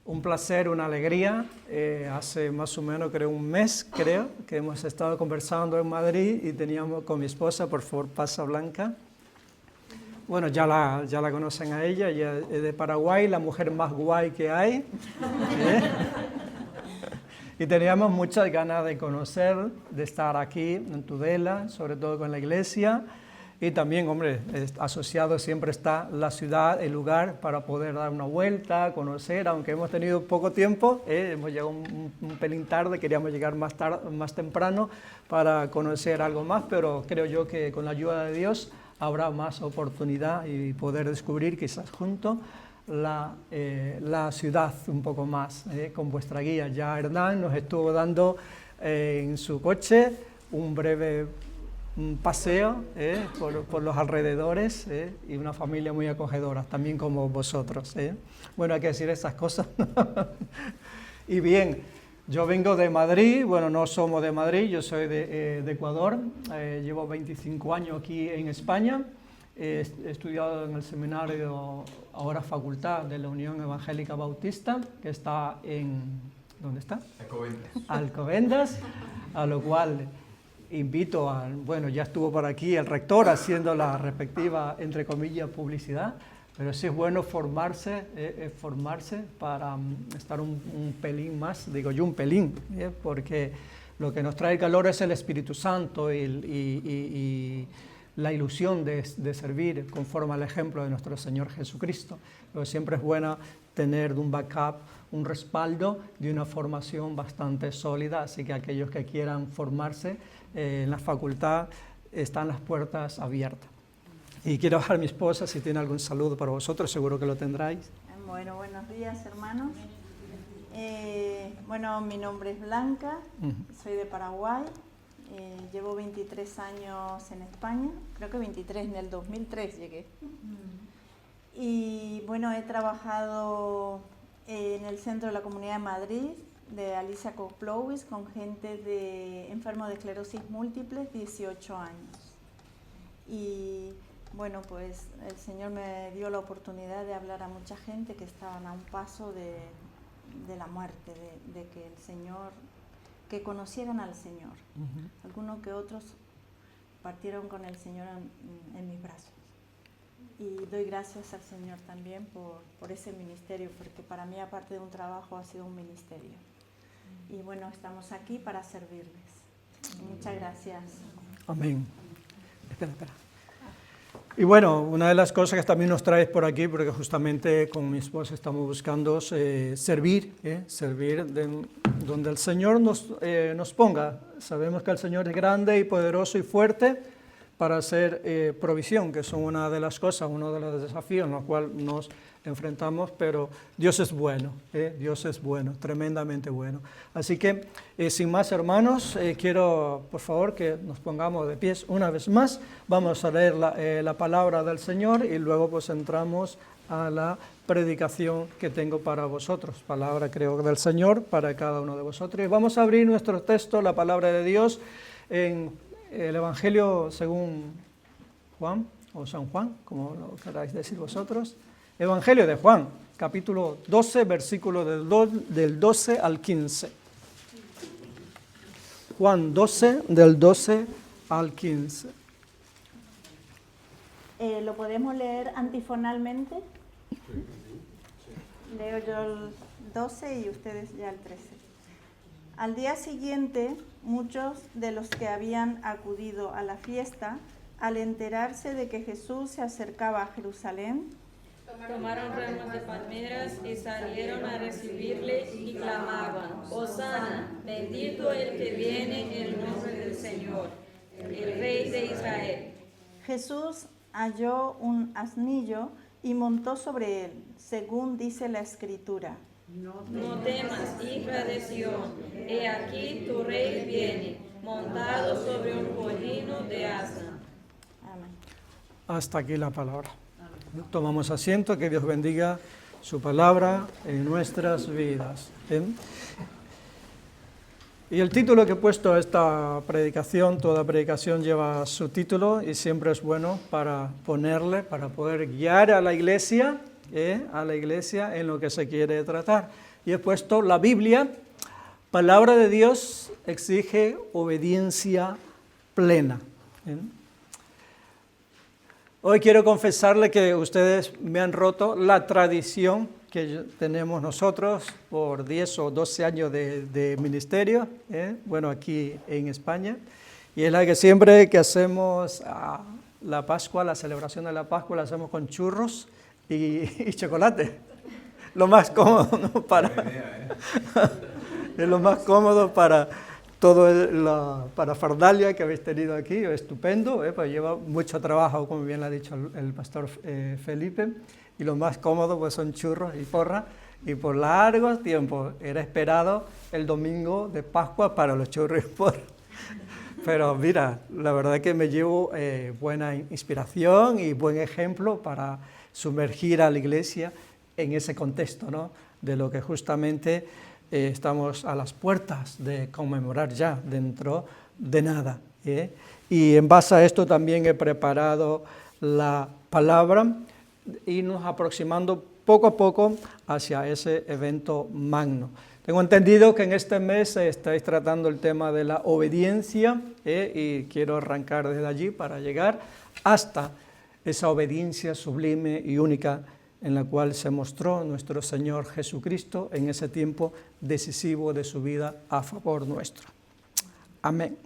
Un placer, una alegría. Hace más o menos, creo, un mes, que hemos estado conversando en Madrid y teníamos con mi esposa, por favor, pasa Blanca. Bueno, ya la conocen a ella es de Paraguay, la mujer más guay que hay. Y teníamos muchas ganas de conocer, de estar aquí en Tudela, sobre todo con la iglesia. Y también, hombre, asociado siempre está la ciudad, el lugar para poder dar una vuelta, conocer, aunque hemos tenido poco tiempo, hemos llegado un pelín tarde, queríamos llegar más temprano para conocer algo más, pero creo yo que con la ayuda de Dios habrá más oportunidad y poder descubrir quizás juntos la ciudad un poco más, con vuestra guía. Ya Hernán nos estuvo dando en su coche un breve paseo por los alrededores y una familia muy acogedora, también como vosotros. Bueno, hay que decir esas cosas. Y bien, yo vengo de Madrid, bueno, no somos de Madrid, yo soy de Ecuador, llevo 25 años aquí en España, he estudiado en el seminario, ahora facultad de la Unión Evangélica Bautista, que está en... ¿Dónde está? Alcobendas, a lo cual invito a, bueno, ya estuvo por aquí el rector haciendo la respectiva, entre comillas, publicidad, pero sí es bueno formarse para estar un pelín más, digo yo un pelín, porque lo que nos trae calor es el Espíritu Santo y la ilusión de servir conforme al ejemplo de nuestro Señor Jesucristo. Pero siempre es bueno tener un backup, un respaldo de una formación bastante sólida, así que aquellos que quieran formarse en la facultad están las puertas abiertas. Y quiero dejar a mi esposa, si tiene algún saludo para vosotros, seguro que lo tendráis. Bueno, buenos días, hermanos. Bueno, mi nombre es Blanca, soy de Paraguay, llevo 23 años en España, creo que 23, en el 2003 llegué. Y bueno, he trabajado en el Centro de la Comunidad de Madrid, de Alicia Koplowitz, con gente enfermos de esclerosis múltiple, 18 años. Y bueno, pues el Señor me dio la oportunidad de hablar a mucha gente que estaban a un paso de la muerte, de que el Señor, que conocieran al Señor. Algunos que otros partieron con el Señor en mis brazos. Y doy gracias al Señor también por ese ministerio, porque para mí, aparte de un trabajo, ha sido un ministerio. Y bueno, estamos aquí para servirles. Muchas gracias. Amén. Espera. Y bueno, una de las cosas que también nos traes por aquí, porque justamente con mi esposa estamos buscando servir donde el Señor nos ponga. Sabemos que el Señor es grande y poderoso y fuerte para hacer provisión, que son una de las cosas, uno de los desafíos en los cuales nos enfrentamos, pero Dios es bueno, Dios es bueno, tremendamente bueno. Así que, sin más, hermanos, quiero, por favor, que nos pongamos de pies una vez más. Vamos a leer la palabra del Señor y luego pues entramos a la predicación que tengo para vosotros. Palabra, creo, del Señor para cada uno de vosotros. Y vamos a abrir nuestro texto, la palabra de Dios, en el Evangelio según Juan, o San Juan, como lo queráis decir vosotros. Evangelio de Juan, capítulo 12, versículo del 12 al 15. Juan 12, del 12 al 15. ¿Lo podemos leer antifonalmente? Leo yo el 12 y ustedes ya el 13. Al día siguiente, muchos de los que habían acudido a la fiesta, al enterarse de que Jesús se acercaba a Jerusalén, tomaron ramos de palmeras y salieron a recibirle y clamaban: Hosana, bendito el que viene en el nombre del Señor, el Rey de Israel. Jesús halló un asnillo y montó sobre él, según dice la Escritura. No temas, hija de Sión, he aquí tu rey viene, montado sobre un pollino de asna. Amén. Hasta aquí la palabra. Tomamos asiento, que Dios bendiga su palabra en nuestras vidas. Y el título que he puesto a esta predicación, toda predicación lleva su título y siempre es bueno para ponerle, para poder guiar a la iglesia a la iglesia en lo que se quiere tratar. Y he puesto la Biblia, palabra de Dios, exige obediencia plena. Hoy quiero confesarle que ustedes me han roto la tradición que tenemos nosotros por 10 o 12 años de ministerio, bueno, aquí en España, y es la que siempre que hacemos la Pascua, la celebración de la Pascua, la hacemos con churros y chocolate. Lo más cómodo, ¿no? Es lo más cómodo para todo la parafernalia que habéis tenido aquí, estupendo, pues lleva mucho trabajo, como bien lo ha dicho el pastor Felipe, y lo más cómodo pues son churros y porra, y por largo tiempo era esperado el domingo de Pascua para los churros y porra. Pero mira, la verdad que me llevo buena inspiración y buen ejemplo para sumergir a la iglesia en ese contexto, ¿no? De lo que justamente estamos a las puertas de conmemorar ya dentro de nada. Y en base a esto también he preparado la palabra y nos aproximando poco a poco hacia ese evento magno. Tengo entendido que en este mes estáis tratando el tema de la obediencia y quiero arrancar desde allí para llegar hasta esa obediencia sublime y única en la cual se mostró nuestro Señor Jesucristo en ese tiempo decisivo de su vida a favor nuestro. Amén.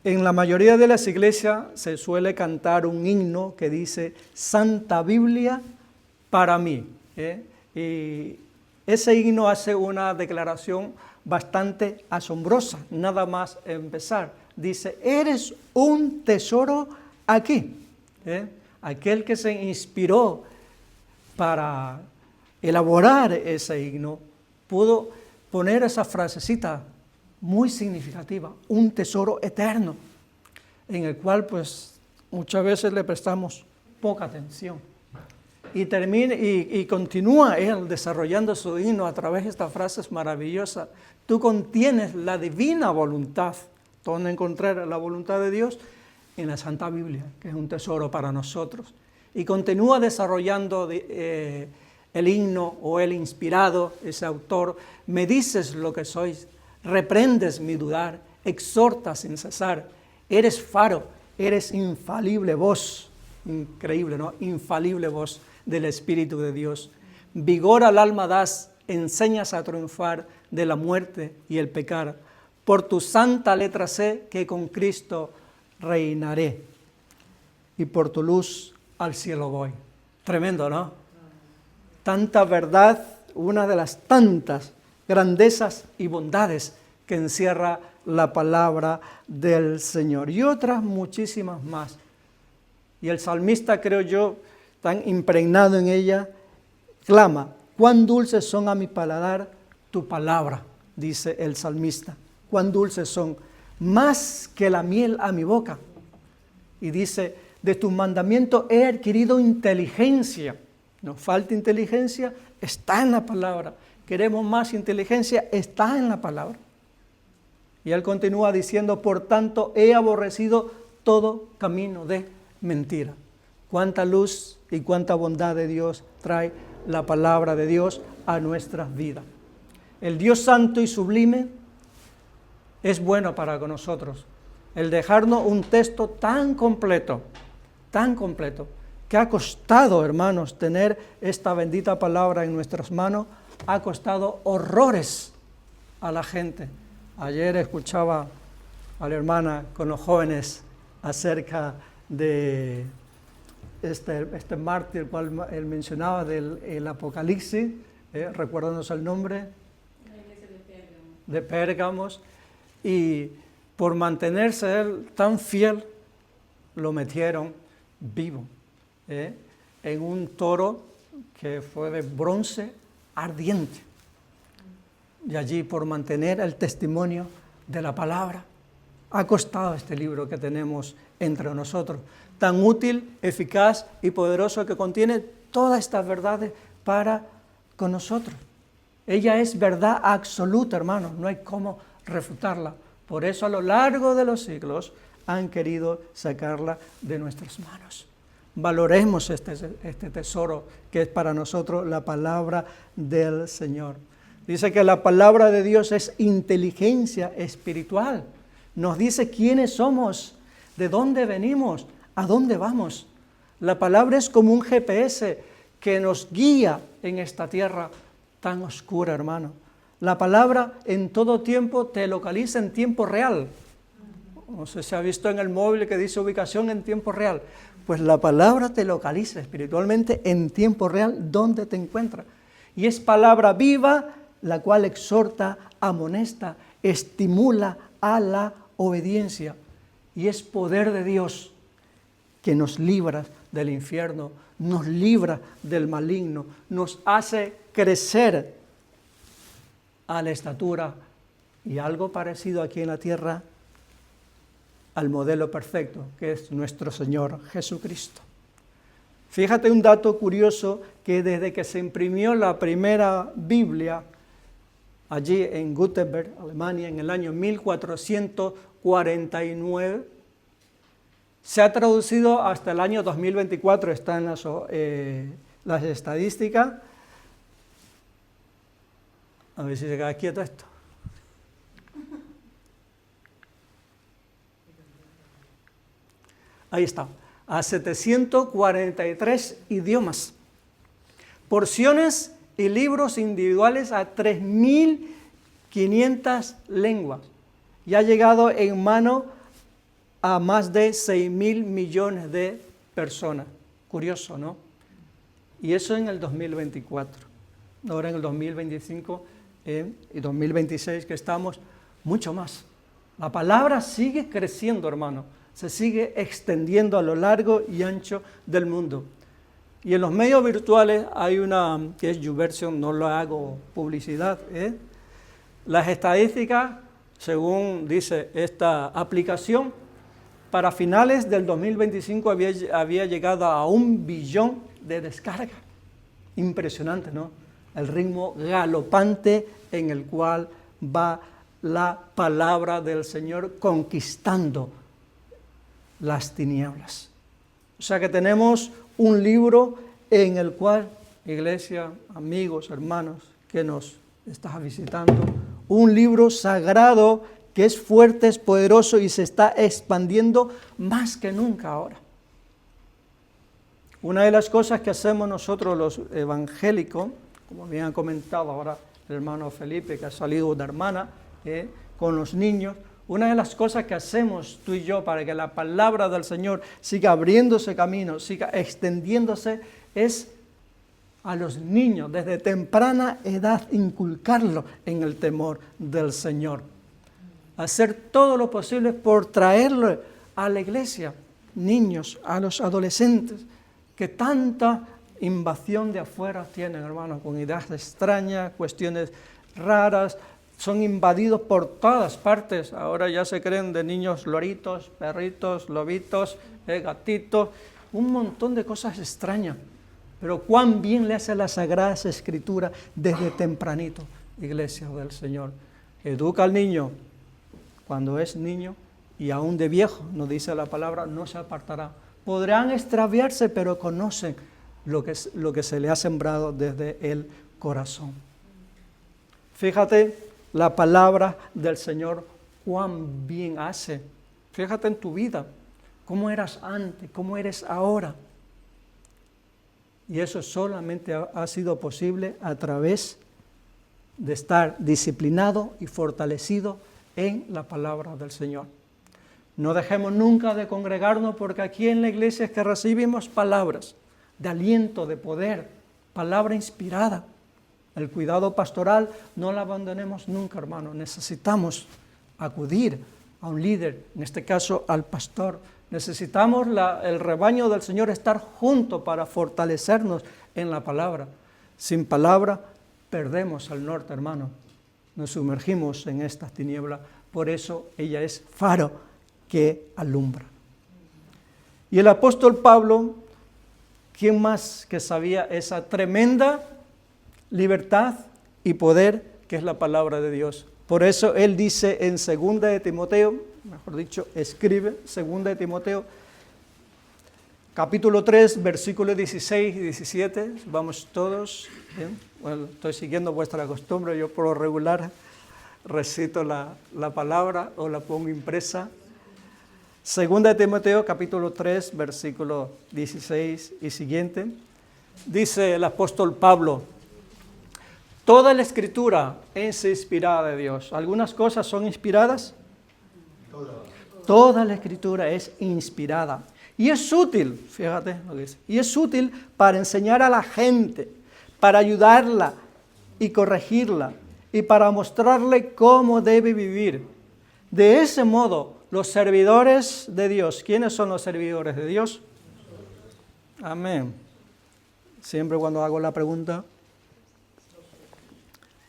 En la mayoría de las iglesias se suele cantar un himno que dice Santa Biblia para mí. Y ese himno hace una declaración bastante asombrosa, nada más empezar. Dice, eres un tesoro aquí. Aquel que se inspiró para elaborar ese himno pudo poner esa frasecita muy significativa, un tesoro eterno, en el cual pues muchas veces le prestamos poca atención. Y continúa él desarrollando su himno a través de estas frases maravillosas. Tú contienes la divina voluntad, donde encontrar la voluntad de Dios en la Santa Biblia, que es un tesoro para nosotros. Y continúa desarrollando el himno o el inspirado, ese autor, me dices lo que sois, reprendes mi dudar, exhortas sin cesar, eres faro, eres infalible voz, increíble, ¿no? Infalible voz del Espíritu de Dios. Vigor al alma das, enseñas a triunfar de la muerte y el pecar. Por tu santa letra sé que con Cristo reinaré y por tu luz al cielo voy. Tremendo, ¿no? Tanta verdad, una de las tantas grandezas y bondades que encierra la palabra del Señor. Y otras muchísimas más. Y el salmista, creo yo, tan impregnado en ella, clama, cuán dulces son a mi paladar tu palabra, dice el salmista. Cuán dulces son, más que la miel a mi boca. Y dice, de tus mandamientos he adquirido inteligencia. Nos falta inteligencia, está en la palabra. Queremos más inteligencia, está en la palabra. Y él continúa diciendo, por tanto, he aborrecido todo camino de mentira. Cuánta luz y cuánta bondad de Dios trae la palabra de Dios a nuestras vidas. El Dios santo y sublime es bueno para con nosotros. El dejarnos un texto tan completo, que ha costado, hermanos, tener esta bendita palabra en nuestras manos, ha costado horrores a la gente. Ayer escuchaba a la hermana con los jóvenes acerca de este mártir, cual él mencionaba del Apocalipsis, recuérdanos el nombre, la iglesia de Pérgamos, y por mantenerse él tan fiel, lo metieron vivo, en un toro que fue de bronce ardiente. Y allí, por mantener el testimonio de la palabra, ha costado este libro que tenemos entre nosotros, tan útil, eficaz y poderoso, que contiene todas estas verdades para con nosotros. Ella es verdad absoluta, hermanos, no hay cómo refutarla. Por eso a lo largo de los siglos han querido sacarla de nuestras manos. Valoremos este tesoro que es para nosotros la palabra del Señor. Dice que la palabra de Dios es inteligencia espiritual. Nos dice quiénes somos, de dónde venimos, a dónde vamos. La palabra es como un GPS que nos guía en esta tierra tan oscura, hermano. La palabra en todo tiempo te localiza en tiempo real. No sé si ha visto en el móvil que dice ubicación en tiempo real. Pues la palabra te localiza espiritualmente en tiempo real donde te encuentras. Y es palabra viva, la cual exhorta, amonesta, estimula a la obediencia. Y es poder de Dios que nos libra del infierno, nos libra del maligno, nos hace crecer a la estatura y algo parecido aquí en la tierra al modelo perfecto que es nuestro Señor Jesucristo. Fíjate un dato curioso, que desde que se imprimió la primera Biblia allí en Gutenberg, Alemania, en el año 1449, se ha traducido hasta el año 2024, está en las estadísticas. A ver si se queda quieto esto. Ahí está, a 743 idiomas. Porciones y libros individuales a 3.500 lenguas. Y ha llegado en mano a más de 6.000 millones de personas. Curioso, ¿no? Y eso en el 2024. Ahora en el 2025 y 2026 que estamos, mucho más. La palabra sigue creciendo, hermano. Se sigue extendiendo a lo largo y ancho del mundo. Y en los medios virtuales hay una, que es YouVersion, no lo hago publicidad. Las estadísticas, según dice esta aplicación, para finales del 2025 había llegado a 1 billón de descargas. Impresionante, ¿no? El ritmo galopante en el cual va la palabra del Señor conquistando las tinieblas. O sea que tenemos un libro en el cual, iglesia, amigos, hermanos, que nos estás visitando, un libro sagrado que es fuerte, es poderoso y se está expandiendo más que nunca ahora. Una de las cosas que hacemos nosotros los evangélicos, como bien ha comentado ahora el hermano Felipe, que ha salido de hermana, con los niños, una de las cosas que hacemos tú y yo para que la palabra del Señor siga abriéndose camino, siga extendiéndose, es a los niños desde temprana edad inculcarlo en el temor del Señor. Hacer todo lo posible por traerlo a la iglesia, niños, a los adolescentes, que tanta invasión de afuera tienen, hermanos, con ideas extrañas, cuestiones raras, son invadidos por todas partes. Ahora ya se creen de niños loritos, perritos, lobitos, gatitos, un montón de cosas extrañas. Pero cuán bien le hace la Sagrada Escritura desde tempranito, iglesia del Señor. Educa al niño cuando es niño y aún de viejo, nos dice la palabra, no se apartará. Podrán extraviarse, pero conocen lo que se le ha sembrado desde el corazón. Fíjate la palabra del Señor, cuán bien hace. Fíjate en tu vida, cómo eras antes, cómo eres ahora. Y eso solamente ha sido posible a través de estar disciplinado y fortalecido en la palabra del Señor. No dejemos nunca de congregarnos, porque aquí en la iglesia es que recibimos palabras de aliento, de poder, palabra inspirada. El cuidado pastoral no lo abandonemos nunca, hermano. Necesitamos acudir a un líder, en este caso al pastor. Necesitamos el rebaño del Señor estar juntos para fortalecernos en la palabra. Sin palabra perdemos al norte, hermano. Nos sumergimos en estas tinieblas. Por eso ella es faro que alumbra. Y el apóstol Pablo, ¿quién más que sabía esa tremenda libertad y poder que es la palabra de Dios? Por eso él dice en 2 de Timoteo, mejor dicho, escribe 2 de Timoteo, capítulo 3, versículos 16 y 17. Vamos todos. Bien. Bueno, estoy siguiendo vuestra costumbre. Yo por lo regular recito la palabra o la pongo impresa. Segunda de Timoteo, capítulo 3, versículo 16 y siguiente. Dice el apóstol Pablo: toda la escritura es inspirada de Dios. ¿Algunas cosas son inspiradas? Toda la escritura es inspirada. Y es útil, fíjate lo que dice, y es útil para enseñar a la gente, para ayudarla y corregirla, y para mostrarle cómo debe vivir. De ese modo, los servidores de Dios, ¿quiénes son los servidores de Dios? Amén. Siempre cuando hago la pregunta,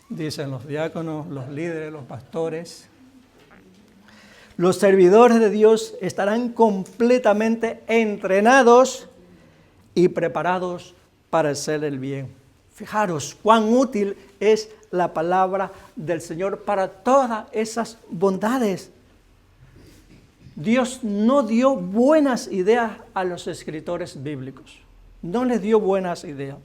dicen los diáconos, los líderes, los pastores. Los servidores de Dios estarán completamente entrenados y preparados para hacer el bien. Fijaros cuán útil es la palabra del Señor para todas esas bondades. Dios no dio buenas ideas a los escritores bíblicos. No les dio buenas ideas,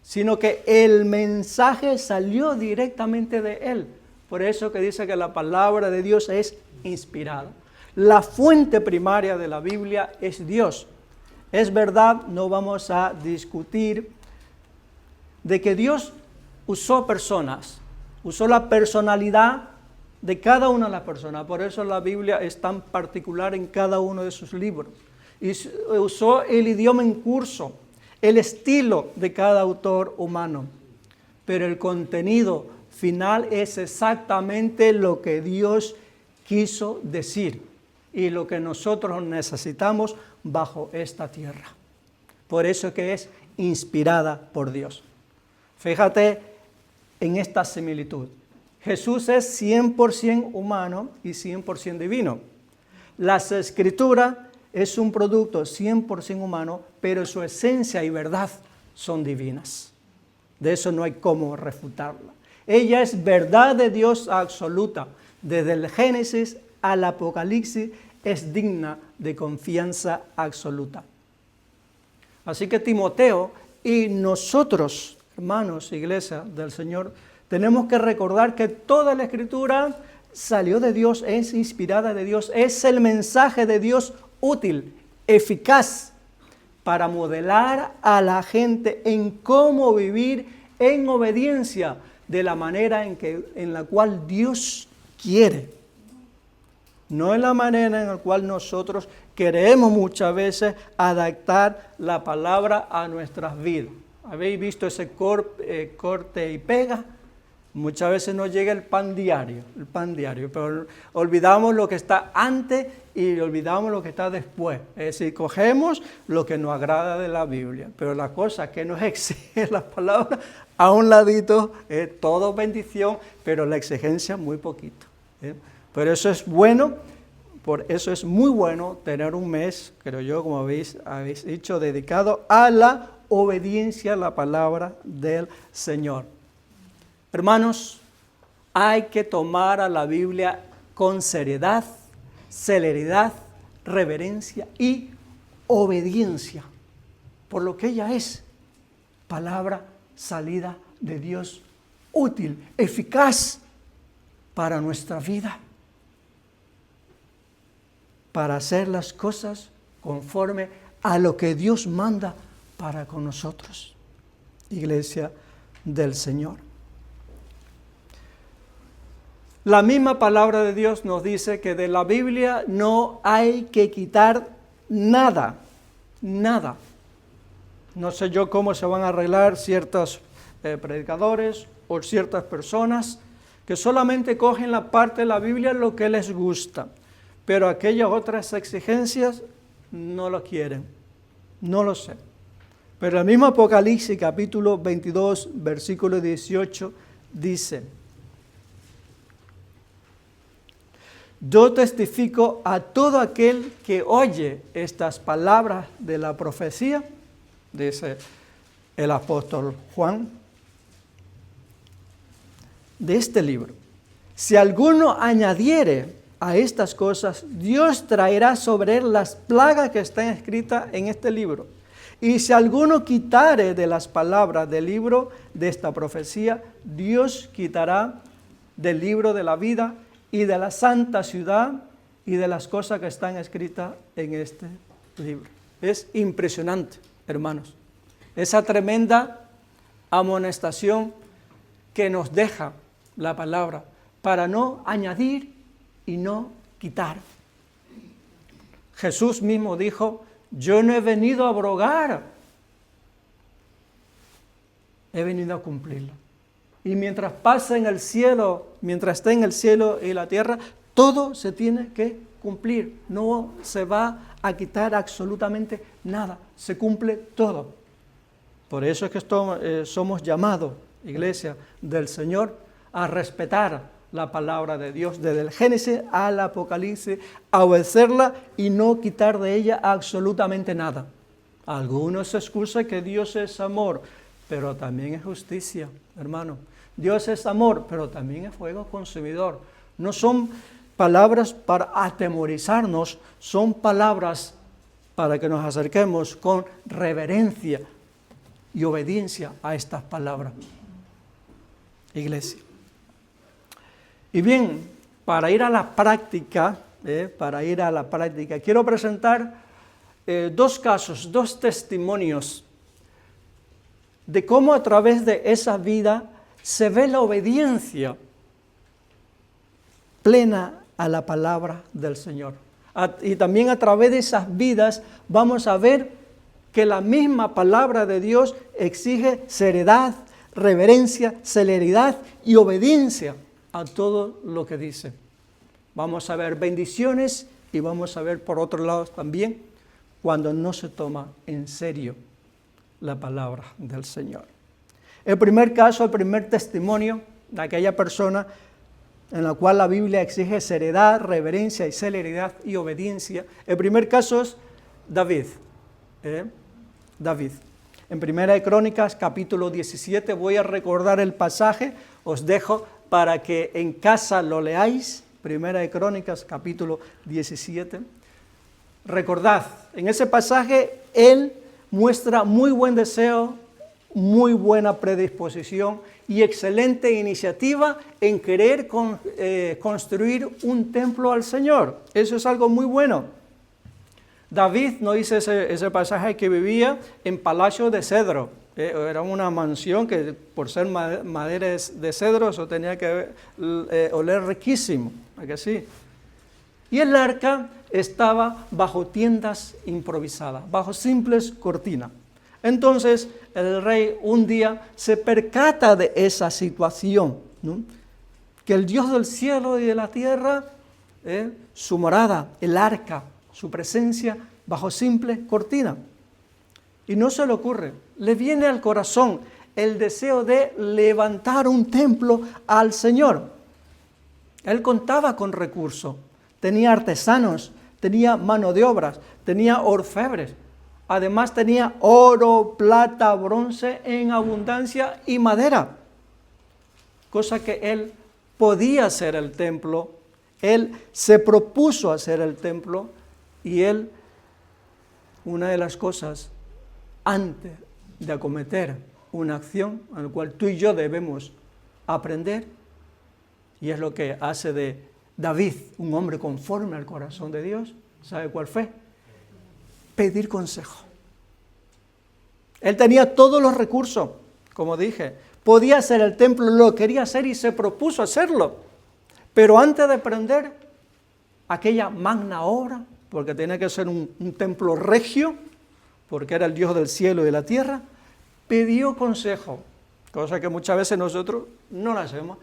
sino que el mensaje salió directamente de Él. Por eso que dice que la palabra de Dios es inspirada. La fuente primaria de la Biblia es Dios. Es verdad, no vamos a discutir de que Dios usó personas, usó la personalidad de cada una de las personas. Por eso la Biblia es tan particular en cada uno de sus libros. Y usó el idioma en curso, el estilo de cada autor humano. Pero el contenido final es exactamente lo que Dios quiso decir y lo que nosotros necesitamos bajo esta tierra. Por eso que es inspirada por Dios. Fíjate en esta similitud. Jesús es 100% humano y 100% divino. Las Escrituras es un producto 100% humano, pero su esencia y verdad son divinas. De eso no hay cómo refutarla. Ella es verdad de Dios absoluta. Desde el Génesis al Apocalipsis es digna de confianza absoluta. Así que Timoteo y nosotros, hermanos, iglesia del Señor, tenemos que recordar que toda la Escritura salió de Dios, es inspirada de Dios, es el mensaje de Dios útil, eficaz, para modelar a la gente en cómo vivir en obediencia de la manera en la cual Dios quiere. No en la manera en la cual nosotros queremos muchas veces adaptar la palabra a nuestras vidas. ¿Habéis visto ese corte y pega? Muchas veces nos llega el pan diario, pero olvidamos lo que está antes y olvidamos lo que está después. Es decir, cogemos lo que nos agrada de la Biblia, pero la cosa que nos exige la palabra, a un ladito, es todo bendición, pero la exigencia muy poquito. Por eso es bueno, por eso es muy bueno tener un mes, creo yo, como habéis dicho, dedicado a la obediencia a la palabra del Señor. Hermanos, hay que tomar a la Biblia con seriedad, celeridad, reverencia y obediencia, por lo que ella es, palabra salida de Dios, útil, eficaz para nuestra vida, para hacer las cosas conforme a lo que Dios manda para con nosotros, iglesia del Señor. La misma palabra de Dios nos dice que de la Biblia no hay que quitar nada, nada. No sé yo cómo se van a arreglar ciertos predicadores o ciertas personas que solamente cogen la parte de la Biblia lo que les gusta, pero aquellas otras exigencias no lo quieren, no lo sé. Pero el mismo Apocalipsis capítulo 22, versículo 18 dice: yo testifico a todo aquel que oye estas palabras de la profecía, dice el apóstol Juan, de este libro. Si alguno añadiere a estas cosas, Dios traerá sobre él las plagas que están escritas en este libro. Y si alguno quitare de las palabras del libro de esta profecía, Dios quitará del libro de la vida y de la santa ciudad y de las cosas que están escritas en este libro. Es impresionante, hermanos, esa tremenda amonestación que nos deja la palabra para no añadir y no quitar. Jesús mismo dijo: yo no he venido a abrogar, he venido a cumplirlo. Y mientras pasa en el cielo, mientras esté en el cielo y la tierra, todo se tiene que cumplir. No se va a quitar absolutamente nada, se cumple todo. Por eso es que somos llamados, iglesia del Señor, a respetar la palabra de Dios, desde el Génesis al Apocalipsis, a obedecerla y no quitar de ella absolutamente nada. Algunos se excusan que Dios es amor, pero también es justicia, hermano. Dios es amor, pero también es fuego consumidor. No son palabras para atemorizarnos, son palabras para que nos acerquemos con reverencia y obediencia a estas palabras. Iglesia. Y bien, para ir a la práctica, quiero presentar dos casos, dos testimonios de cómo a través de esa vida se ve la obediencia plena a la palabra del Señor. Y también a través de esas vidas vamos a ver que la misma palabra de Dios exige seriedad, reverencia, celeridad y obediencia a todo lo que dice. Vamos a ver bendiciones y vamos a ver por otro lado también cuando no se toma en serio la palabra del Señor. El primer caso, el primer testimonio de aquella persona en la cual la Biblia exige seriedad, reverencia y celeridad y obediencia. El primer caso es David. David. En Primera de Crónicas, capítulo 17, voy a recordar el pasaje, os dejo para que en casa lo leáis. Primera de Crónicas, capítulo 17. Recordad, en ese pasaje él muestra muy buen deseo, muy buena predisposición y excelente iniciativa en querer construir un templo al Señor. Eso es algo muy bueno. David, no dice ese pasaje, que vivía en palacio de cedro. Era una mansión que por ser madera de cedro eso tenía que oler riquísimo, ¿a que sí? Y el arca estaba bajo tiendas improvisadas, bajo simples cortinas. Entonces el rey un día se percata de esa situación, ¿no? Que el Dios del cielo y de la tierra, su morada, el arca, su presencia bajo simple cortina. Y no se le ocurre, le viene al corazón el deseo de levantar un templo al Señor. Él contaba con recursos, tenía artesanos, tenía mano de obras, tenía orfebres, además tenía oro, plata, bronce en abundancia y madera, cosa que él podía hacer el templo, él se propuso hacer el templo y él, una de las cosas antes de acometer una acción a la cual tú y yo debemos aprender, y es lo que hace de David un hombre conforme al corazón de Dios, ¿sabe cuál fue? Pedir consejo. Él tenía todos los recursos, como dije, podía hacer el templo, lo quería hacer y se propuso hacerlo, pero antes de aprender aquella magna obra, porque tenía que ser un templo regio, porque era el Dios del cielo y de la tierra, pidió consejo, cosa que muchas veces nosotros no lo hacemos.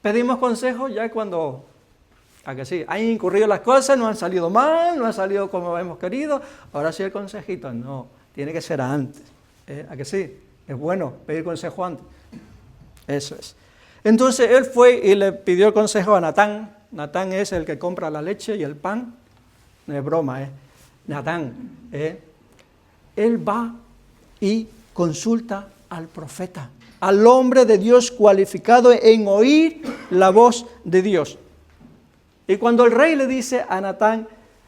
Pedimos consejo ya cuando, a que sí, han incurrido las cosas, no han salido mal, no han salido como hemos querido, ahora sí el consejito. No, tiene que ser antes, a que sí, es bueno pedir consejo antes. Eso es. Entonces él fue y le pidió consejo a Natán. Natán es el que compra la leche y el pan, no es broma, Natán, él va y consulta al profeta, al hombre de Dios cualificado en oír la voz de Dios. Y cuando el rey le dice a Natán,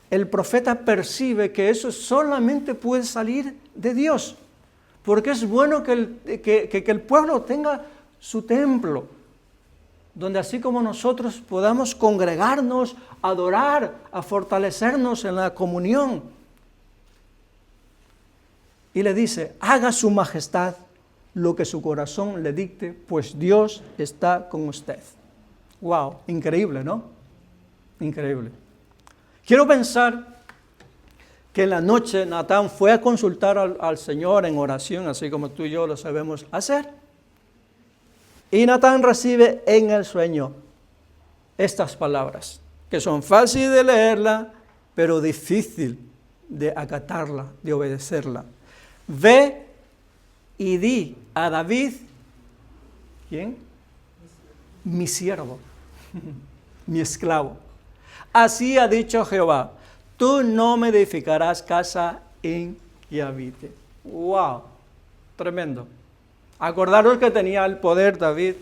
el profeta percibe que eso solamente puede salir de Dios, porque es bueno que el pueblo tenga su templo, donde así como nosotros podamos congregarnos, adorar, a fortalecernos en la comunión. Y le dice, haga su majestad lo que su corazón le dicte, pues Dios está con usted. Wow, increíble, ¿no? Increíble. Quiero pensar que en la noche Natán fue a consultar al Señor en oración, así como tú y yo lo sabemos hacer. Y Natán recibe en el sueño estas palabras, que son fáciles de leerla, pero difícil de acatarla, de obedecerla. Ve y di a David, ¿quién? Mi siervo, mi esclavo. Así ha dicho Jehová, tú no me edificarás casa en que habite. ¡Wow! Tremendo. Acordaros que tenía el poder David,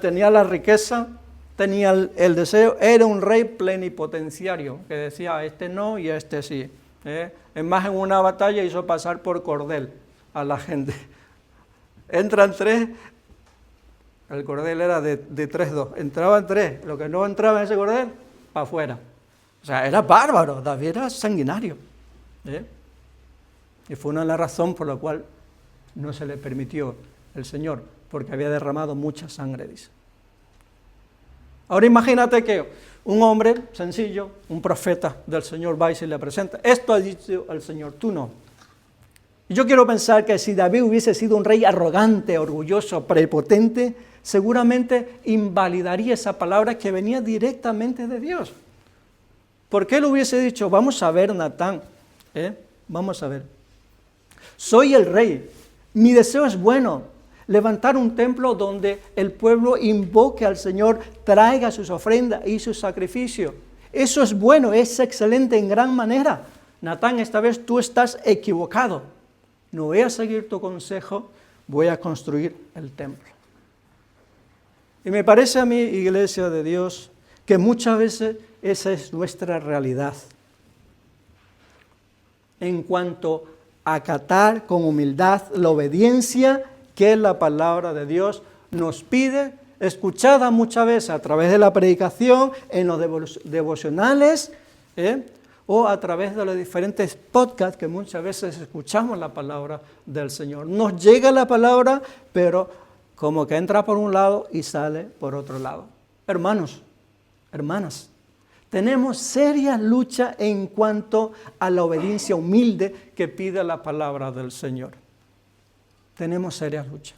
tenía la riqueza, tenía el deseo, era un rey plenipotenciario, que decía a este no y a este sí. Es más, en una batalla hizo pasar por cordel a la gente. Entran 3, el cordel era de 3-2, entraban 3, lo que no entraba en ese cordel, para afuera. O sea, era bárbaro, David era sanguinario. Y fue una de las razones por la cual no se le permitió el Señor, porque había derramado mucha sangre, dice. Ahora imagínate que un hombre sencillo, un profeta del Señor va y se le presenta, esto ha dicho el Señor, tú no. Y yo quiero pensar que si David hubiese sido un rey arrogante, orgulloso, prepotente, seguramente invalidaría esa palabra que venía directamente de Dios. Porque él hubiese dicho, vamos a ver, Natán, vamos a ver. Soy el rey, mi deseo es bueno, levantar un templo donde el pueblo invoque al Señor, traiga sus ofrendas y sus sacrificios. Eso es bueno, es excelente en gran manera. Natán, esta vez tú estás equivocado. No voy a seguir tu consejo, voy a construir el templo. Y me parece a mí, iglesia de Dios, que muchas veces esa es nuestra realidad. En cuanto a acatar con humildad la obediencia que la palabra de Dios nos pide, escuchada muchas veces a través de la predicación, en los devocionales, o a través de los diferentes podcasts que muchas veces escuchamos la palabra del Señor. Nos llega la palabra, pero como que entra por un lado y sale por otro lado. Hermanos, hermanas, tenemos seria lucha en cuanto a la obediencia humilde que pide la palabra del Señor. Tenemos serias luchas.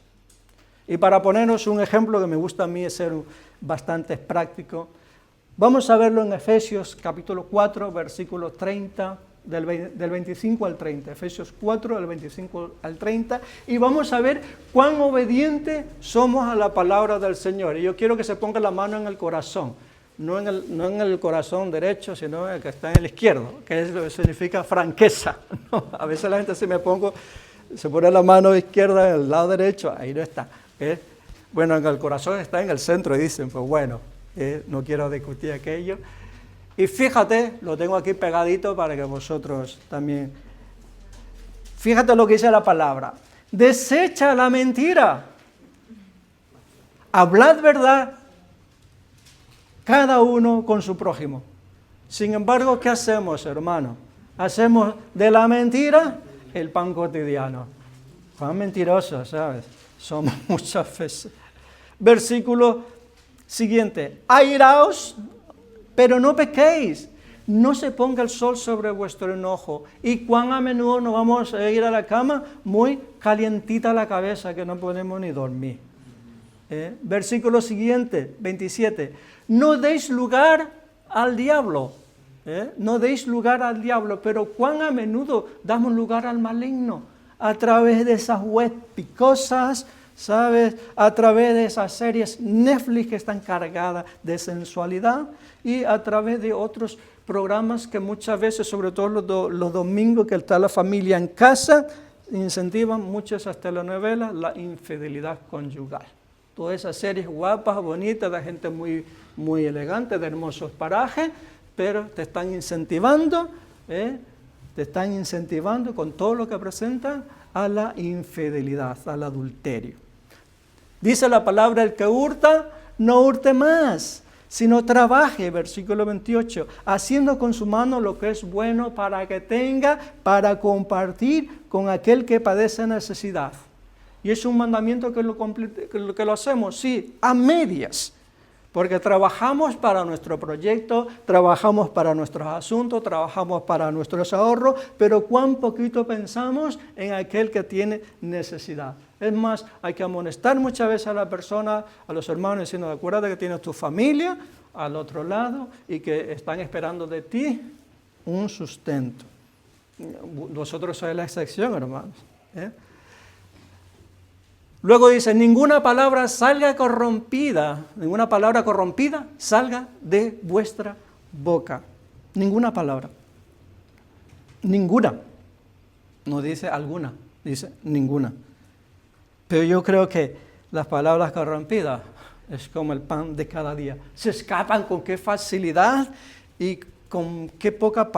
Y para ponernos un ejemplo que me gusta a mí es ser bastante práctico, vamos a verlo en Efesios capítulo 4, versículo 30, del 25 al 30. Efesios 4, del 25 al 30. Y vamos a ver cuán obedientes somos a la palabra del Señor. Y yo quiero que se ponga la mano en el corazón. No en el corazón derecho, sino en el que está en el izquierdo, que es lo que significa franqueza. ¿No? A veces la gente se pone la mano izquierda en el lado derecho, ahí no está. Bueno, en el corazón está en el centro y dicen, pues bueno, no quiero discutir aquello. Y fíjate, lo tengo aquí pegadito para que vosotros también. Fíjate lo que dice la palabra. Desecha la mentira. Hablad verdad, cada uno con su prójimo. Sin embargo, ¿qué hacemos, hermano? Hacemos de la mentira el pan cotidiano. Pan mentiroso, ¿sabes? Somos muchas veces. Versículo siguiente. Airaos, pero no pequéis. No se ponga el sol sobre vuestro enojo. ¿Y cuán a menudo nos vamos a ir a la cama? Muy calientita la cabeza, que no podemos ni dormir. Versículo siguiente, 27. No deis lugar al diablo. No deis lugar al diablo, pero cuán a menudo damos lugar al maligno. A través de esas web picosas, ¿sabes? A través de esas series Netflix que están cargadas de sensualidad y a través de otros programas que muchas veces, sobre todo los domingos que está la familia en casa, incentivan muchas esas telenovelas, la infidelidad conyugal. todas esas series guapas, bonitas, de gente muy, muy elegante, de hermosos parajes, pero te están incentivando con todo lo que presentan a la infidelidad, al adulterio. Dice la palabra, el que hurta, no hurte más, sino trabaje, versículo 28, haciendo con su mano lo que es bueno para que tenga, para compartir con aquel que padece necesidad. Y es un mandamiento que lo hacemos, sí, a medias, porque trabajamos para nuestro proyecto, trabajamos para nuestros asuntos, trabajamos para nuestros ahorros, pero cuán poquito pensamos en aquel que tiene necesidad. Es más, hay que amonestar muchas veces a la persona, a los hermanos, diciendo, acuérdate que tienes tu familia al otro lado y que están esperando de ti un sustento. Vosotros sois la excepción, hermanos. Luego dice, ninguna palabra corrompida salga de vuestra boca. Ninguna palabra. Ninguna. No dice alguna, dice ninguna. Pero yo creo que las palabras corrompidas es como el pan de cada día. Se escapan con qué facilidad y con qué poca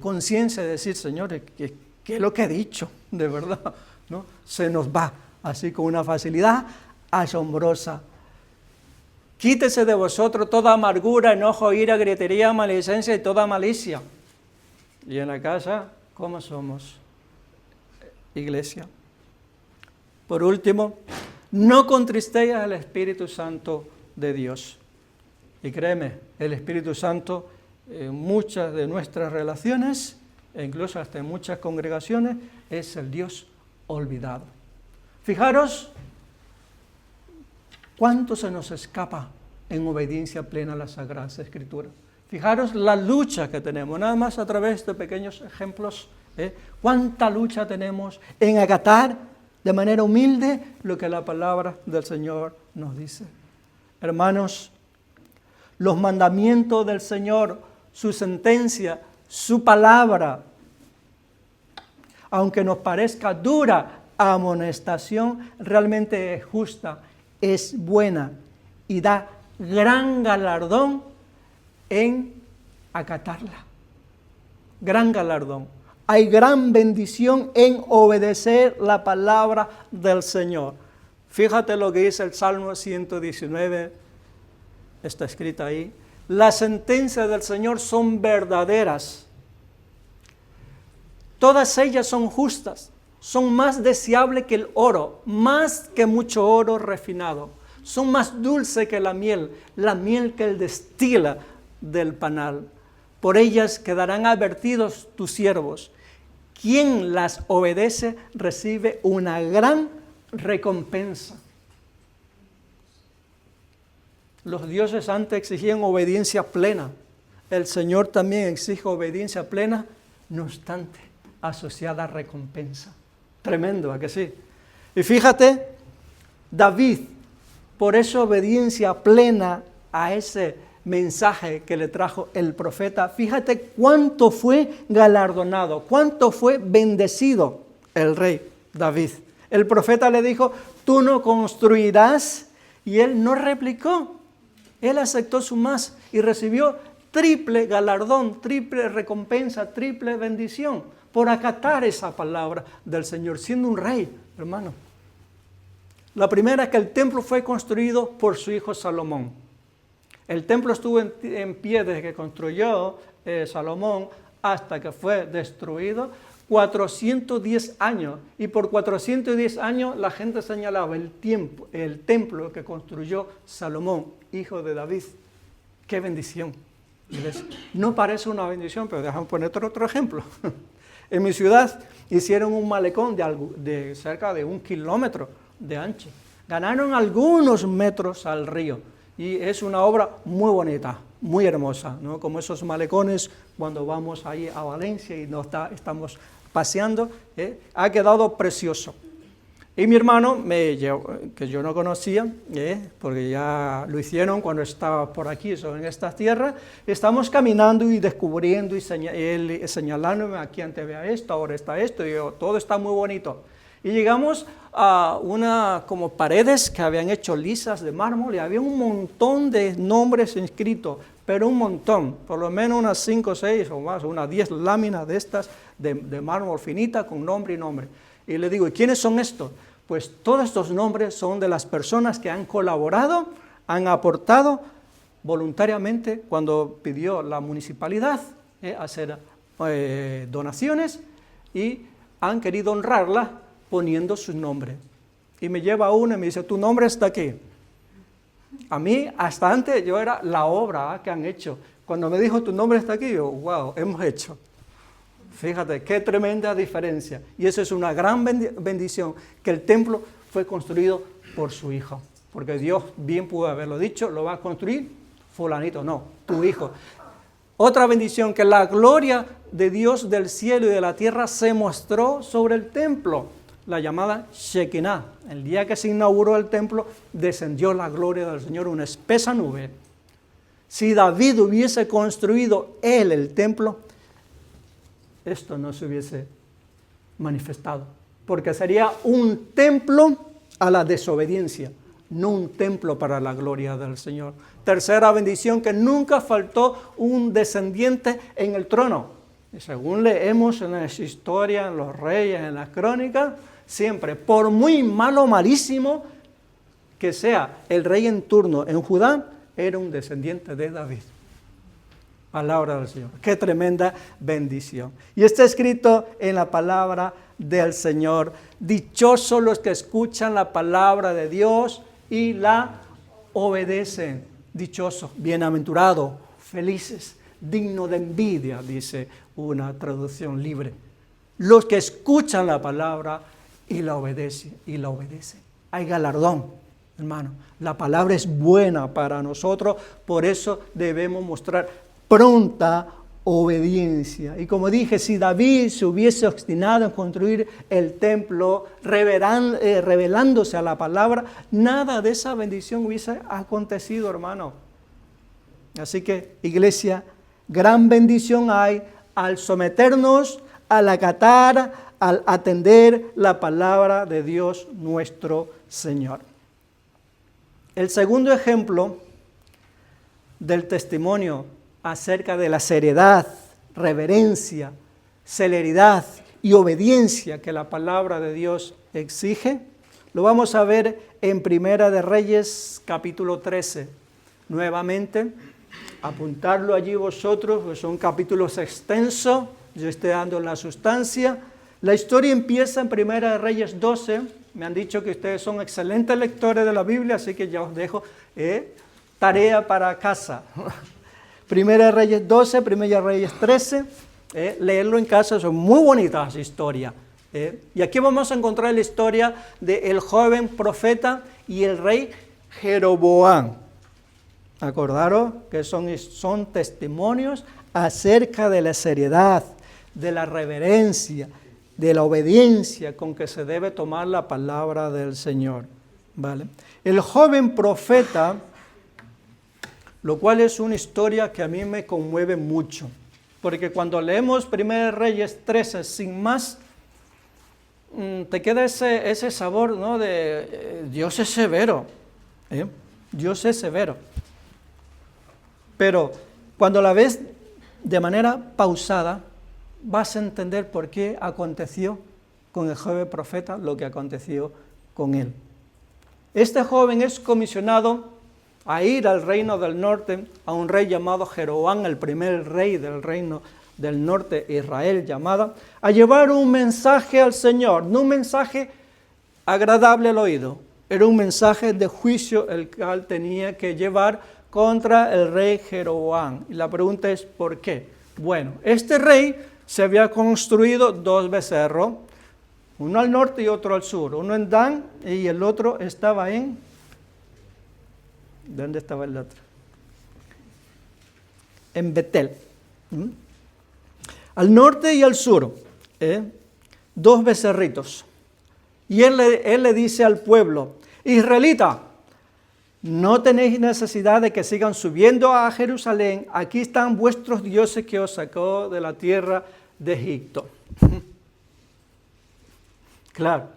conciencia de decir, Señor, ¿qué es lo que he dicho? De verdad, ¿no? Se nos va así con una facilidad asombrosa. Quítese de vosotros toda amargura, enojo, ira, gritería, maledicencia y toda malicia. Y en la casa, ¿cómo somos? Iglesia. Por último, no contristéis al Espíritu Santo de Dios. Y créeme, el Espíritu Santo en muchas de nuestras relaciones, e incluso hasta en muchas congregaciones, es el Dios olvidado. Fijaros cuánto se nos escapa en obediencia plena a las Sagradas Escrituras. Fijaros la lucha que tenemos, nada más a través de pequeños ejemplos, cuánta lucha tenemos en acatar de manera humilde lo que la palabra del Señor nos dice. Hermanos, los mandamientos del Señor, su sentencia, su palabra, aunque nos parezca dura amonestación, realmente es justa, es buena y da gran galardón en acatarla. Gran galardón. Hay gran bendición en obedecer la palabra del Señor. Fíjate lo que dice el Salmo 119, está escrito ahí. Las sentencias del Señor son verdaderas. Todas ellas son justas, son más deseables que el oro, más que mucho oro refinado. Son más dulces que la miel que él destila del panal. Por ellas quedarán advertidos tus siervos. Quien las obedece recibe una gran recompensa. Los dioses antes exigían obediencia plena. El Señor también exige obediencia plena, no obstante, asociada a recompensa. Tremendo, ¿a que sí? Y fíjate, David, por esa obediencia plena a ese mensaje que le trajo el profeta, fíjate cuánto fue galardonado, cuánto fue bendecido el rey David. El profeta le dijo, tú no construirás, y él no replicó. Él aceptó su más y recibió triple galardón, triple recompensa, triple bendición por acatar esa palabra del Señor, siendo un rey, hermano. La primera es que el templo fue construido por su hijo Salomón. El templo estuvo en pie desde que construyó Salomón hasta que fue destruido, 410 años. Y por 410 años la gente señalaba el templo que construyó Salomón, hijo de David. ¡Qué bendición! No parece una bendición, pero déjame poner otro ejemplo. En mi ciudad hicieron un malecón de cerca de 1 kilómetro de ancho. Ganaron algunos metros al río. Y es una obra muy bonita, muy hermosa, ¿no? Como esos malecones cuando vamos ahí a Valencia y estamos paseando, ha quedado precioso. Y mi hermano, que yo no conocía, porque ya lo hicieron cuando estaba por aquí, en estas tierras, estamos caminando y descubriendo y él señalándome, aquí antes vea esto, ahora está esto, y yo, todo está muy bonito. Y llegamos a una como paredes que habían hecho lisas de mármol y había un montón de nombres inscritos, pero un montón, por lo menos unas 5 o 6 o más, unas 10 láminas de estas de mármol finita con nombre y nombre. Y le digo, ¿y quiénes son estos? Pues todos estos nombres son de las personas que han colaborado, han aportado voluntariamente cuando pidió la municipalidad hacer donaciones y han querido honrarla poniendo su nombre. Y me lleva uno y me dice, tu nombre está aquí. A mí, hasta antes, yo era la obra que han hecho. Cuando me dijo, tu nombre está aquí, yo, wow, hemos hecho. Fíjate, qué tremenda diferencia. Y eso es una gran bendición, que el templo fue construido por su hijo. Porque Dios bien pudo haberlo dicho, lo va a construir fulanito, no, tu hijo. Otra bendición, que la gloria de Dios del cielo y de la tierra se mostró sobre el templo, la llamada Shekinah. El día que se inauguró el templo, descendió la gloria del Señor, una espesa nube. Si David hubiese construido él el templo, esto no se hubiese manifestado, porque sería un templo a la desobediencia, no un templo para la gloria del Señor. Tercera bendición, que nunca faltó un descendiente en el trono. Y según leemos en las historias, en los reyes, en las crónicas, siempre, por muy malo o malísimo que sea el rey en turno en Judá, era un descendiente de David. Palabra del Señor. Qué tremenda bendición. Y está escrito en la palabra del Señor. Dichosos los que escuchan la palabra de Dios y la obedecen. Dichosos, bienaventurados, felices, dignos de envidia, dice una traducción libre. Los que escuchan la palabra y la obedecen. Hay galardón, hermano. La palabra es buena para nosotros, por eso debemos mostrar pronta obediencia. Y como dije, si David se hubiese obstinado en construir el templo, revelándose a la palabra, nada de esa bendición hubiese acontecido, hermano. Así que, iglesia, gran bendición hay al someternos, al acatar, al atender la palabra de Dios nuestro Señor. El segundo ejemplo del testimonio acerca de la seriedad, reverencia, celeridad y obediencia que la palabra de Dios exige, lo vamos a ver en Primera de Reyes, capítulo 13. Nuevamente, apuntarlo allí vosotros, pues son capítulos extensos, yo estoy dando la sustancia. La historia empieza en Primera de Reyes 12, me han dicho que ustedes son excelentes lectores de la Biblia, así que ya os dejo tarea para casa. Primera de Reyes 12, Primera de Reyes 13, leerlo en casa, son muy bonitas historias. Y aquí vamos a encontrar la historia del joven profeta y el rey Jeroboam. Acordaros que son testimonios acerca de la seriedad, de la reverencia, de la obediencia con que se debe tomar la palabra del Señor. ¿Vale? El joven profeta, lo cual es una historia que a mí me conmueve mucho, porque cuando leemos 1 Reyes 13 sin más, te queda ese sabor, ¿no? De Dios es severo, Dios es severo. Pero cuando la ves de manera pausada, vas a entender por qué aconteció con el joven profeta lo que aconteció con él. Este joven es comisionado a ir al reino del norte, a un rey llamado Jeroboam, el primer rey del reino del norte, Israel llamada, a llevar un mensaje al Señor, no un mensaje agradable al oído, era un mensaje de juicio el cual tenía que llevar contra el rey Jeroboam. Y la pregunta es, ¿por qué? Bueno, este rey se había construido 2 becerros, uno al norte y otro al sur, uno en Dan y el otro estaba en... ¿Dónde estaba el otro? En Betel. Al norte y al sur, 2 becerritos. Y él le dice al pueblo, israelita, no tenéis necesidad de que sigan subiendo a Jerusalén, aquí están vuestros dioses que os sacó de la tierra de Egipto. Claro,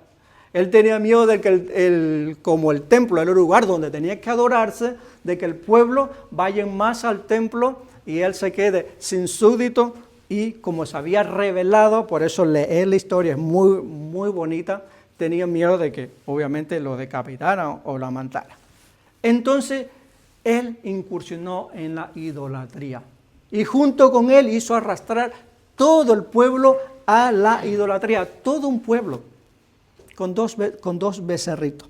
Él tenía miedo de que como el templo era el lugar donde tenía que adorarse, de que el pueblo vaya más al templo y él se quede sin súbdito, y como se había revelado, por eso leer la historia es muy, muy bonita, tenía miedo de que obviamente lo decapitaran o lo mataran. Entonces él incursionó en la idolatría y junto con él hizo arrastrar todo el pueblo a la idolatría, todo un pueblo con dos becerritos.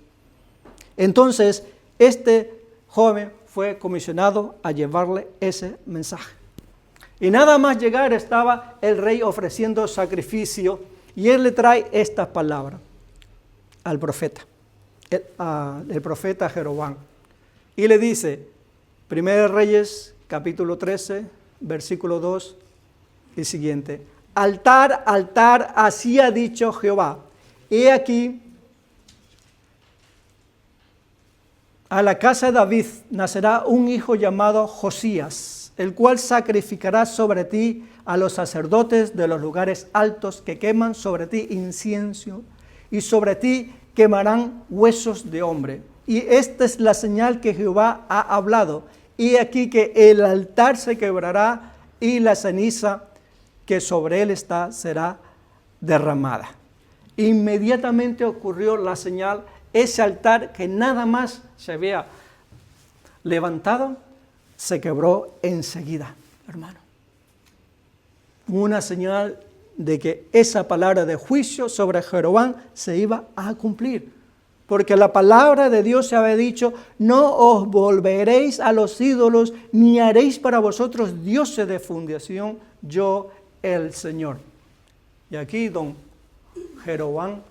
Entonces este joven fue comisionado a llevarle ese mensaje. Y nada más llegar estaba el rey ofreciendo sacrificio y él le trae estas palabras al profeta, el profeta Jeroboam. Y le dice, 1 Reyes, capítulo 13, versículo 2 y siguiente. Altar, altar, así ha dicho Jehová. He aquí, a la casa de David nacerá un hijo llamado Josías, el cual sacrificará sobre ti a los sacerdotes de los lugares altos que queman sobre ti incienso, y sobre ti quemarán huesos de hombre. Y esta es la señal que Jehová ha hablado. Y aquí que el altar se quebrará y la ceniza que sobre él está será derramada. Inmediatamente ocurrió la señal, ese altar que nada más se había levantado, se quebró enseguida, hermano. Una señal de que esa palabra de juicio sobre Jeroboam se iba a cumplir. Porque la palabra de Dios se había dicho, no os volveréis a los ídolos, ni haréis para vosotros dioses de fundación, yo el Señor. Y aquí don Jeroboam,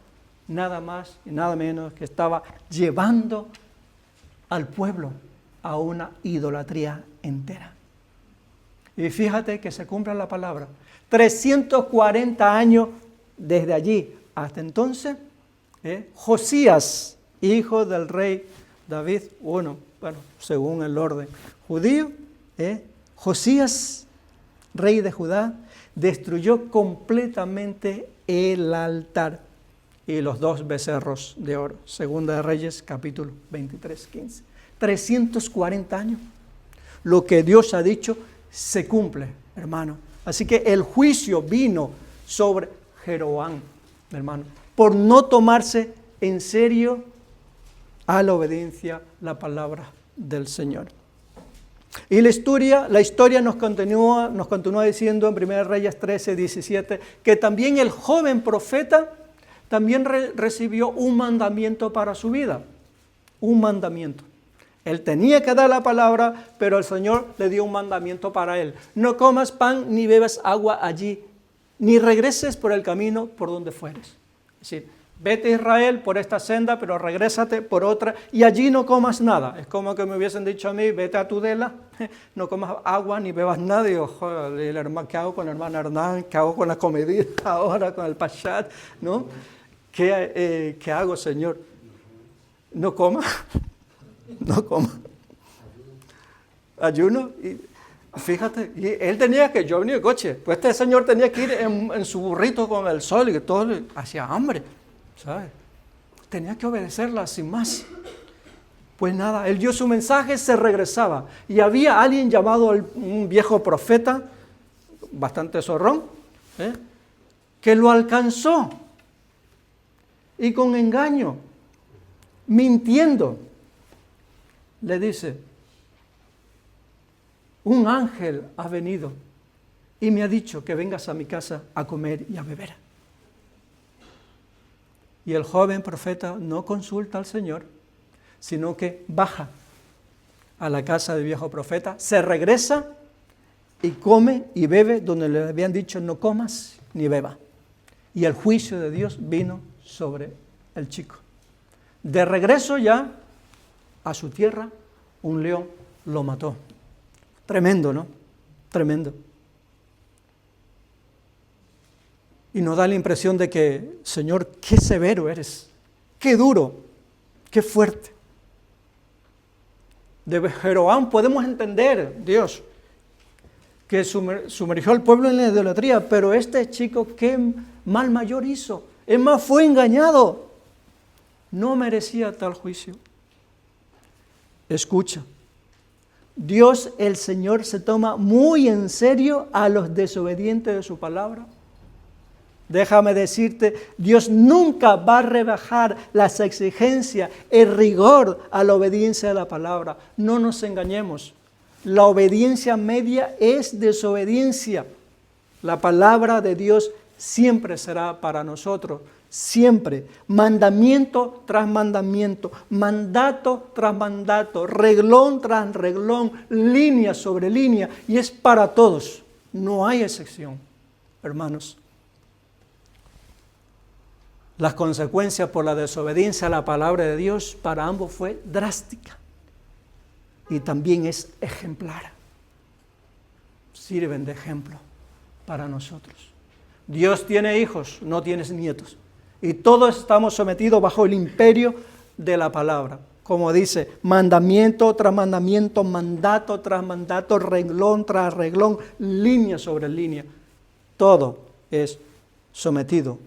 nada más y nada menos que estaba llevando al pueblo a una idolatría entera. Y fíjate que se cumple la palabra. 340 años desde allí hasta entonces, Josías, hijo del rey David, bueno, según el orden judío, Josías, rey de Judá, destruyó completamente el altar y los dos becerros de oro. Segunda de Reyes, capítulo 23, 15. 340 años. Lo que Dios ha dicho se cumple, hermano. Así que el juicio vino sobre Jeroboam, hermano, por no tomarse en serio a la obediencia la palabra del Señor. Y la historia nos continúa diciendo en 1 Reyes 13, 17, que también el joven profeta también recibió un mandamiento para su vida. Un mandamiento. Él tenía que dar la palabra, pero el Señor le dio un mandamiento para él. No comas pan ni bebas agua allí, ni regreses por el camino por donde fueres. Es decir, vete a Israel por esta senda, pero regrésate por otra y allí no comas nada. Es como que me hubiesen dicho a mí, vete a Tudela, no comas agua ni bebas nada. Y digo, joder, ¿qué hago con el hermano Hernán? ¿Qué hago con la comidita ahora, con el Pachat? ¿No? ¿Qué hago, Señor? No coma. No coma. Ayuno. Y fíjate, y él tenía que, yo venía en coche, pues este señor tenía que ir en su burrito con el sol y que todo le hacía hambre, ¿sabes? Tenía que obedecerla sin más. Pues nada, él dio su mensaje, se regresaba. Y había alguien llamado un viejo profeta, bastante zorrón, que lo alcanzó. Y con engaño, mintiendo, le dice, un ángel ha venido y me ha dicho que vengas a mi casa a comer y a beber. Y el joven profeta no consulta al Señor, sino que baja a la casa del viejo profeta, se regresa y come y bebe donde le habían dicho no comas ni bebas. Y el juicio de Dios vino sobre el chico. De regreso ya a su tierra, un león lo mató. Tremendo, ¿no? Tremendo. Y nos da la impresión de que, Señor, qué severo eres, qué duro, qué fuerte. De Jeroboam podemos entender, Dios, que sumergió al pueblo en la idolatría, pero este chico, qué mal mayor hizo. Es más, fue engañado. no merecía tal juicio. Escucha, Dios el Señor se toma muy en serio a los desobedientes de su palabra. Déjame decirte, Dios nunca va a rebajar las exigencias, el rigor a la obediencia a la palabra. No nos engañemos. La obediencia media es desobediencia. La palabra de Dios siempre será para nosotros, siempre. Mandamiento tras mandamiento, mandato tras mandato, reglón tras reglón, línea sobre línea, y es para todos. No hay excepción, hermanos. Las consecuencias por la desobediencia a la palabra de Dios para ambos fue drástica y también es ejemplar. Sirven de ejemplo para nosotros. Dios tiene hijos, no tienes nietos. Y todos estamos sometidos bajo el imperio de la palabra. Como dice, mandamiento tras mandamiento, mandato tras mandato, renglón tras renglón, línea sobre línea. Todo es sometido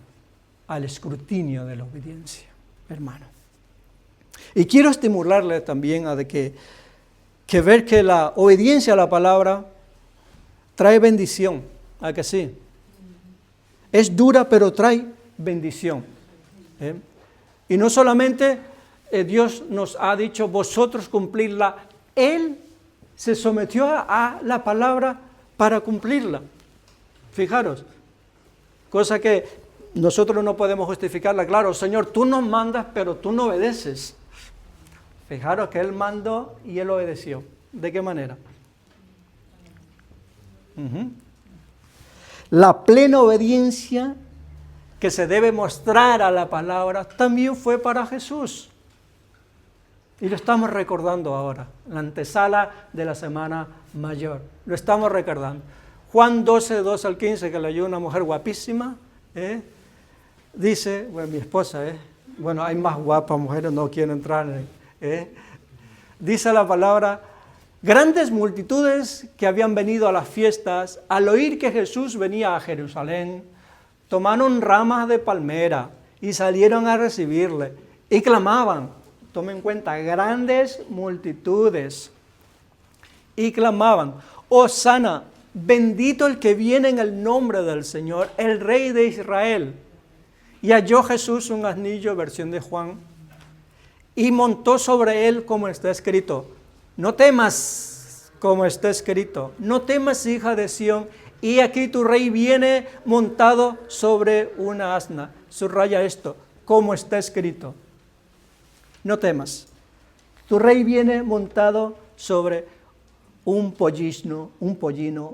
al escrutinio de la obediencia, hermano. Y quiero estimularle también a que ver que la obediencia a la palabra trae bendición, ¿a que sí? Es dura, pero trae bendición. Y no solamente Dios nos ha dicho, vosotros cumplirla, Él se sometió a la palabra para cumplirla. Fijaros, cosa que nosotros no podemos justificarla. Claro, Señor, tú nos mandas, pero tú no obedeces. Fijaros que Él mandó y Él obedeció. ¿De qué manera? La plena obediencia que se debe mostrar a la palabra también fue para Jesús. Y lo estamos recordando ahora, la antesala de la Semana Mayor. Lo estamos recordando. Juan 12, 2 al 15, que leyó una mujer guapísima, dice, bueno, mi esposa, bueno, hay más guapas mujeres, no quiero entrar en... Dice la palabra, grandes multitudes que habían venido a las fiestas, al oír que Jesús venía a Jerusalén, tomaron ramas de palmera y salieron a recibirle y clamaban, tomen en cuenta, grandes multitudes, y clamaban, Hosana, bendito el que viene en el nombre del Señor, el Rey de Israel. Y halló Jesús un asnillo, versión de Juan, y montó sobre él como está escrito. No temas, como está escrito. No temas, hija de Sión, y aquí tu rey viene montado sobre una asna. Subraya esto, como está escrito. No temas. Tu rey viene montado sobre un pollino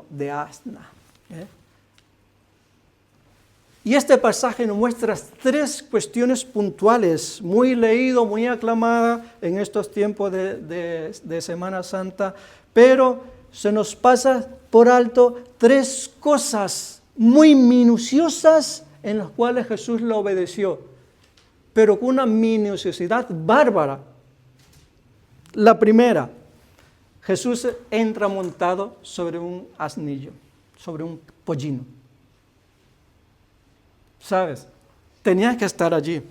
de asna. Y este pasaje nos muestra tres cuestiones puntuales, muy leído, muy aclamada en estos tiempos de Semana Santa, pero se nos pasa por alto tres cosas muy minuciosas en las cuales Jesús lo obedeció, pero con una minuciosidad bárbara. La primera, Jesús entra montado sobre un asnillo, sobre un pollino. ¿Sabes? Tenía que estar allí.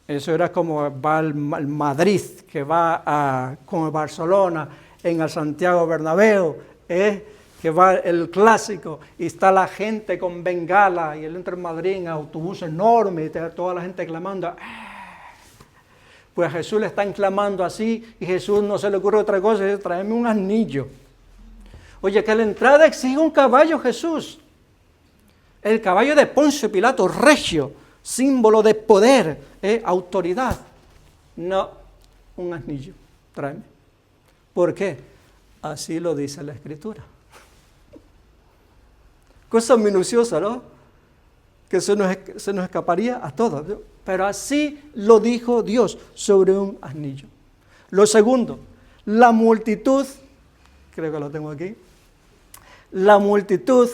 Eso era como va al Madrid, que va como Barcelona, en el Santiago Bernabéu, que va el clásico, y está la gente con bengala, y él entra en Madrid en autobús enorme, y toda la gente clamando. Pues a Jesús le están clamando así, y Jesús no se le ocurre otra cosa, es tráeme un asnillo. Oye, que la entrada exige un caballo, Jesús. El caballo de Poncio Pilato, regio, símbolo de poder, autoridad. No, un asnillo, tráeme. ¿Por qué? Así lo dice la Escritura. Cosa minuciosa, ¿no? Que se nos escaparía a todos, ¿no? Pero así lo dijo Dios sobre un asnillo. Lo segundo, la multitud, creo que lo tengo aquí, la multitud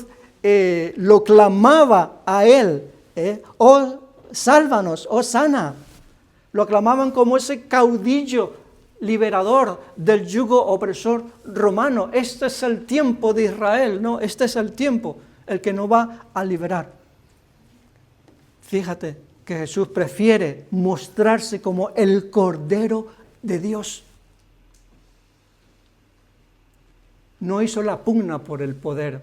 lo clamaba a él, oh, sálvanos, oh, sana. Lo aclamaban como ese caudillo liberador del yugo opresor romano. Este es el tiempo de Israel, ¿no? Este es el tiempo, el que nos va a liberar. Fíjate, que Jesús prefiere mostrarse como el Cordero de Dios. No hizo la pugna por el poder.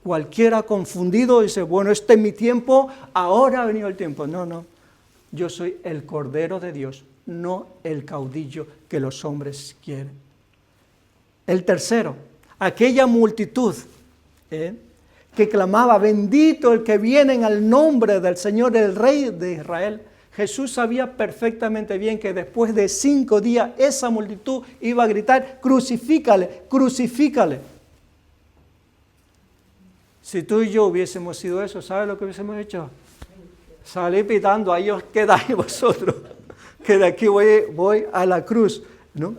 Cualquiera confundido dice, bueno, este es mi tiempo, ahora ha venido el tiempo. No, yo soy el Cordero de Dios, no el caudillo que los hombres quieren. El tercero, aquella multitud que clamaba, bendito el que viene en el nombre del Señor, el Rey de Israel. Jesús sabía perfectamente bien que después de 5 días esa multitud iba a gritar, crucifícale, crucifícale. Si tú y yo hubiésemos sido eso, ¿sabes lo que hubiésemos hecho? Salir pitando, ahí os quedáis vosotros, que de aquí voy a la cruz, ¿no?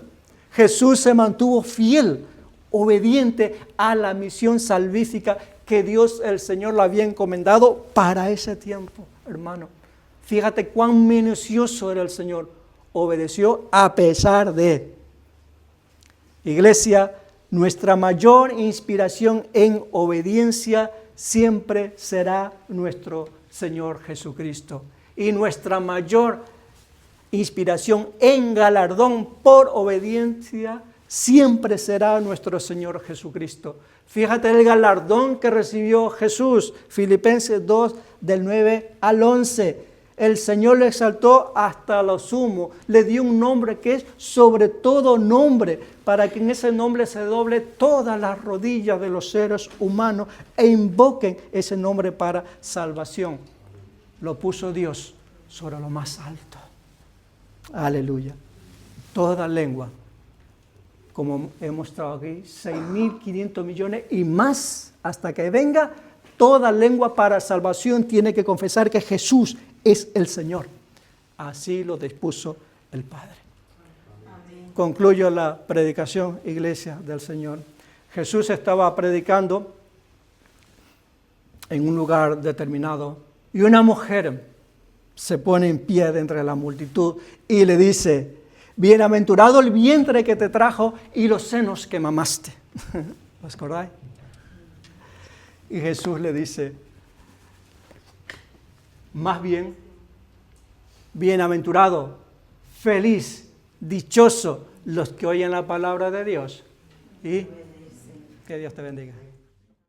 Jesús se mantuvo fiel, obediente a la misión salvífica que Dios el Señor le había encomendado para ese tiempo, hermano. Fíjate cuán minucioso era el Señor. Obedeció a pesar de. Iglesia, nuestra mayor inspiración en obediencia siempre será nuestro Señor Jesucristo. Y nuestra mayor inspiración en galardón por obediencia siempre será nuestro Señor Jesucristo. Fíjate el galardón que recibió Jesús. Filipenses 2, del 9 al 11. El Señor le exaltó hasta lo sumo, le dio un nombre que es sobre todo nombre, para que en ese nombre se doble todas las rodillas de los seres humanos e invoquen ese nombre para salvación. Lo puso Dios sobre lo más alto. Aleluya. Toda lengua, como hemos mostrado aquí, 6.500 millones y más hasta que venga, toda lengua para salvación tiene que confesar que Jesús es el Señor. Así lo dispuso el Padre. Amén. Concluyo la predicación, iglesia del Señor. Jesús estaba predicando en un lugar determinado y una mujer se pone en pie de entre la multitud y le dice, bienaventurado el vientre que te trajo y los senos que mamaste. ¿Os acordáis? Y Jesús le dice, más bien, bienaventurado, feliz, dichoso los que oyen la palabra de Dios. Y que Dios te bendiga.